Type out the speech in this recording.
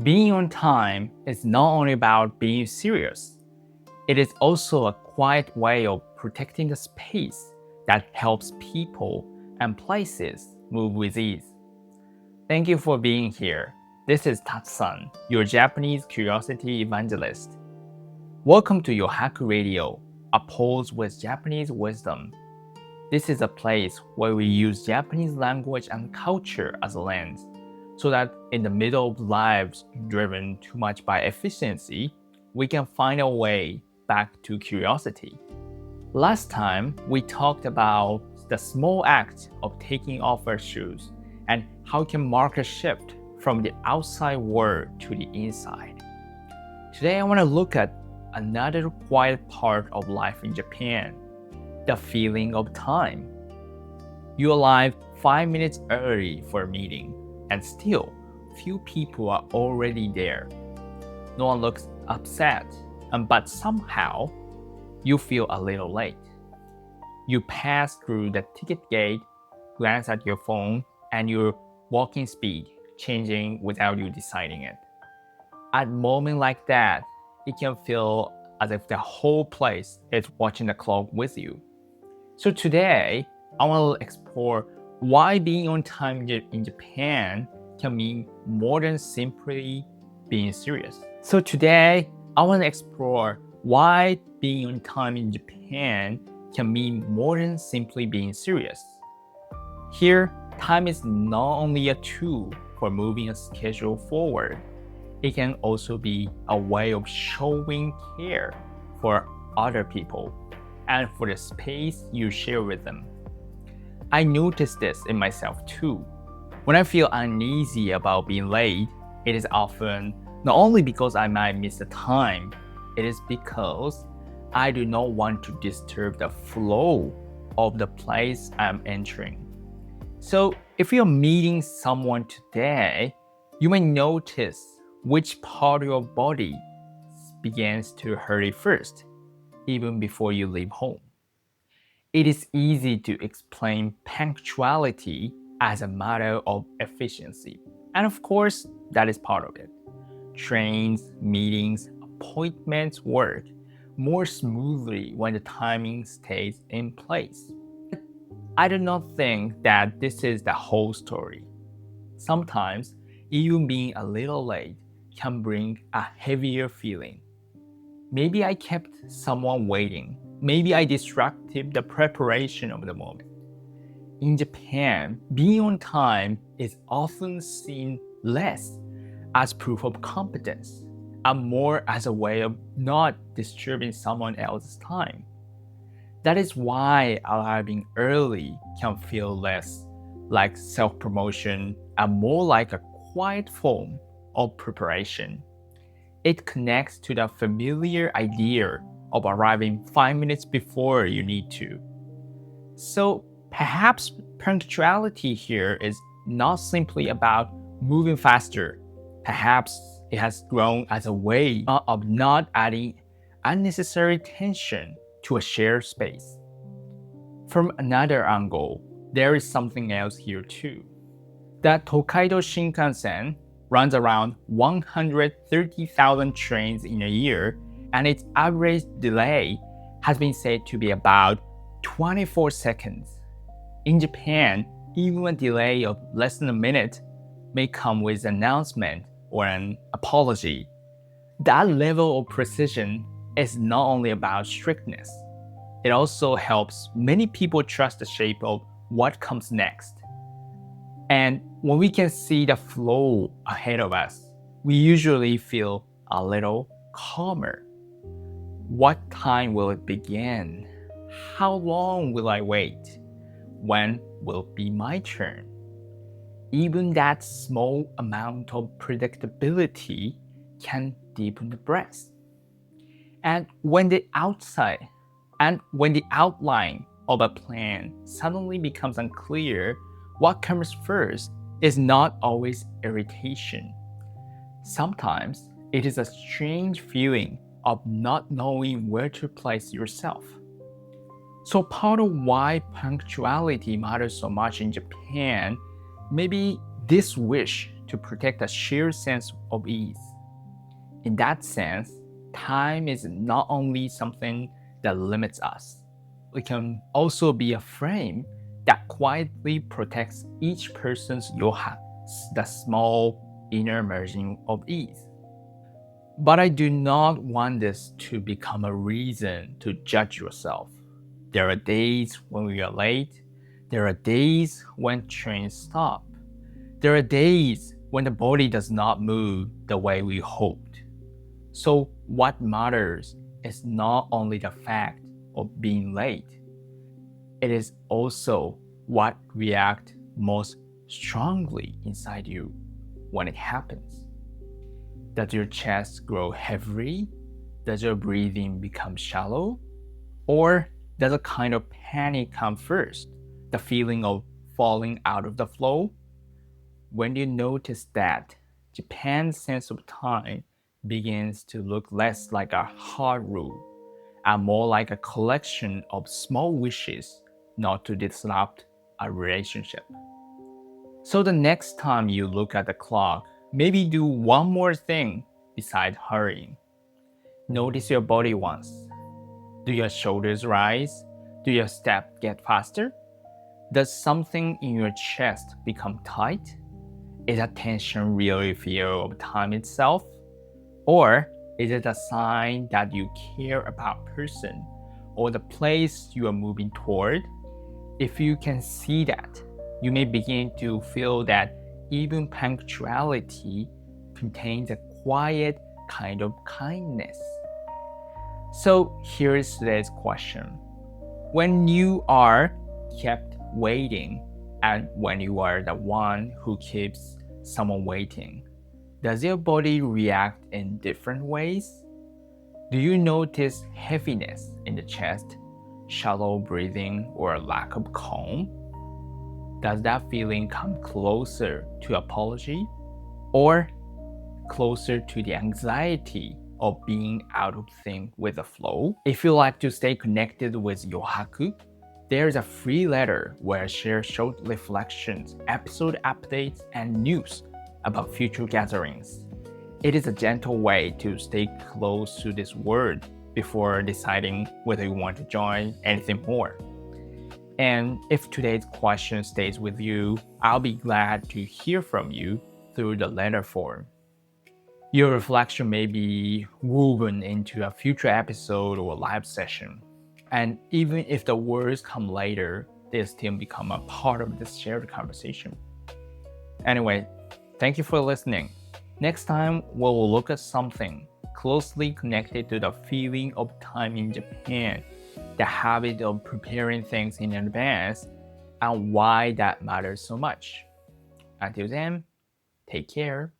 Being on time is not only about being serious, it is also a quiet way of protecting the space that helps people and places move with ease. Thank you for being here. This is Tatsu-san, your Japanese curiosity evangelist. Welcome to YOHAKU Radio, a pulse with Japanese wisdom. This is a place where we use Japanese language and culture as a lens, so that in the middle of lives driven too much by efficiency, we can find a way back to curiosity. Last time, we talked about the small act of taking off our shoes and how it can mark a shift from the outside world to the inside. Today, I want to look at another quiet part of life in Japan, the feeling of time. You arrive 5 minutes early for a meeting, and still, few people are already there. No one looks upset, but somehow, you feel a little late. You pass through the ticket gate, glance at your phone, and your walking speed changing without you deciding it. At a moment like that, it can feel as if the whole place is watching the clock with you. So today, I want to explore why being on time in Japan can mean more than simply being serious. So today, I want to explore why being on time in Japan can mean more than simply being serious. Here, time is not only a tool for moving a schedule forward, it can also be a way of showing care for other people and for the space you share with them. I noticed this in myself too. When I feel uneasy about being late, it is often not only because I might miss the time, it is because I do not want to disturb the flow of the place I'm entering. So if you're meeting someone today, you may notice which part of your body begins to hurry first, even before you leave home. It is easy to explain punctuality as a matter of efficiency. And of course, that is part of it. Trains, meetings, appointments work more smoothly when the timing stays in place. I do not think that this is the whole story. Sometimes, even being a little late can bring a heavier feeling. Maybe I kept someone waiting. Maybe I disrupted the preparation of the moment. In Japan, being on time is often seen less as proof of competence and more as a way of not disturbing someone else's time. That is why arriving early can feel less like self-promotion and more like a quiet form of preparation. It connects to the familiar idea of arriving 5 minutes before you need to. So perhaps punctuality here is not simply about moving faster. Perhaps it has grown as a way of not adding unnecessary tension to a shared space. From another angle, there is something else here too. The Tokaido Shinkansen runs around 130,000 trains in a year, and its average delay has been said to be about 24 seconds. In Japan, even a delay of less than a minute may come with an announcement or an apology. That level of precision is not only about strictness, it also helps many people trust the shape of what comes next. And when we can see the flow ahead of us, we usually feel a little calmer. What time will it begin? How long will I wait? When will it be my turn? Even that small amount of predictability can deepen the breath. And when the outline of a plan suddenly becomes unclear, what comes first is not always irritation. Sometimes it is a strange feeling of not knowing where to place yourself. So part of why punctuality matters so much in Japan may be this wish to protect a shared sense of ease. In that sense, time is not only something that limits us, it can also be a frame that quietly protects each person's yoha, the small inner margin of ease. But I do not want this to become a reason to judge yourself. There are days when we are late. There are days when trains stop. There are days when the body does not move the way we hoped. So what matters is not only the fact of being late. It is also what reacts most strongly inside you when it happens. Does your chest grow heavy? Does your breathing become shallow? Or does a kind of panic come first? The feeling of falling out of the flow? When you notice that, Japan's sense of time begins to look less like a hard rule and more like a collection of small wishes not to disrupt a relationship. So the next time you look at the clock, maybe do one more thing besides hurrying. Notice your body once. Do your shoulders rise? Do your steps get faster? Does something in your chest become tight? Is that tension really fear of time itself? Or is it a sign that you care about person or the place you are moving toward? If you can see that, you may begin to feel that even punctuality contains a quiet kind of kindness. So here's today's question. When you are kept waiting and when you are the one who keeps someone waiting, does your body react in different ways? Do you notice heaviness in the chest, shallow breathing, or a lack of calm? Does that feeling come closer to apology or closer to the anxiety of being out of sync with the flow? If you like to stay connected with YOHAKU, there's a free letter where I share short reflections, episode updates, and news about future gatherings. It is a gentle way to stay close to this word before deciding whether you want to join anything more. And if today's question stays with you, I'll be glad to hear from you through the letter form. Your reflection may be woven into a future episode or live session. And even if the words come later, they still become a part of this shared conversation. Anyway, thank you for listening. Next time, we'll look at something closely connected to the feeling of time in Japan, the habit of preparing things in advance, and why that matters so much. Until then, take care.